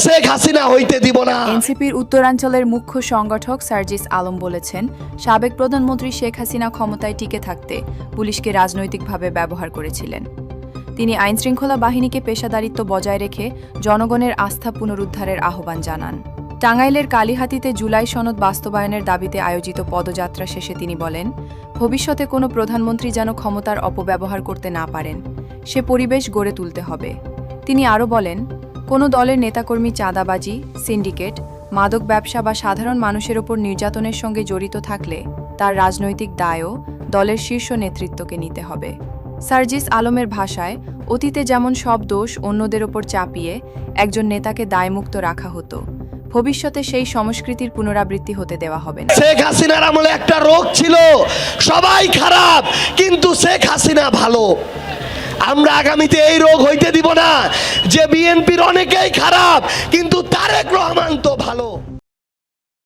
শেখ হাসিনা হইতে দিব না। এনসিপির উত্তরাঞ্চলের মুখ্য সংগঠক সার্জিস আলম বলেছেন, সাবেক প্রধানমন্ত্রী শেখ হাসিনা ক্ষমতায় টিকে থাকতে পুলিশকে রাজনৈতিকভাবে ব্যবহার করেছিলেন। তিনি আইনশৃঙ্খলা বাহিনীকে পেশাদারিত্ব বজায় রেখে জনগণের আস্থা পুনরুদ্ধারের আহ্বান জানান। টাঙ্গাইলের কালিহাতীতে জুলাই সনদ বাস্তবায়নের দাবিতে আয়োজিত পদযাত্রা শেষে তিনি বলেন, ভবিষ্যতে কোনো প্রধানমন্ত্রী যেন ক্ষমতার অপব্যবহার করতে না পারেন, সে পরিবেশ গড়ে তুলতে হবে। তিনি আরও বলেন, কোনো দলের নেতাকর্মী চাঁদাবাজি, সিন্ডিকেট, মাদক ব্যবসা বা সাধারণ মানুষের ওপর নির্যাতনের সঙ্গে জড়িত থাকলে তার রাজনৈতিক দায়ও দলের শীর্ষ নেতৃত্বকে নিতে হবে। সার্জিস আলমের ভাষায়, অতীতে যেমন সব দোষ অন্যদের ওপর চাপিয়ে একজন নেতাকে দায়মুক্ত রাখা হতো, ভবিষ্যতে সেই সংস্কৃতির পুনরাবৃত্তি হতে দেওয়া হবে না। শেখ হাসিনার আমলে একটা রোগ ছিল, সবাই খারাপ কিন্তু শেখ হাসিনা ভালো। আমরা আগামীতে এই রোগ হইতে দিব না যে বিএনপির অনেকেই খারাপ কিন্তু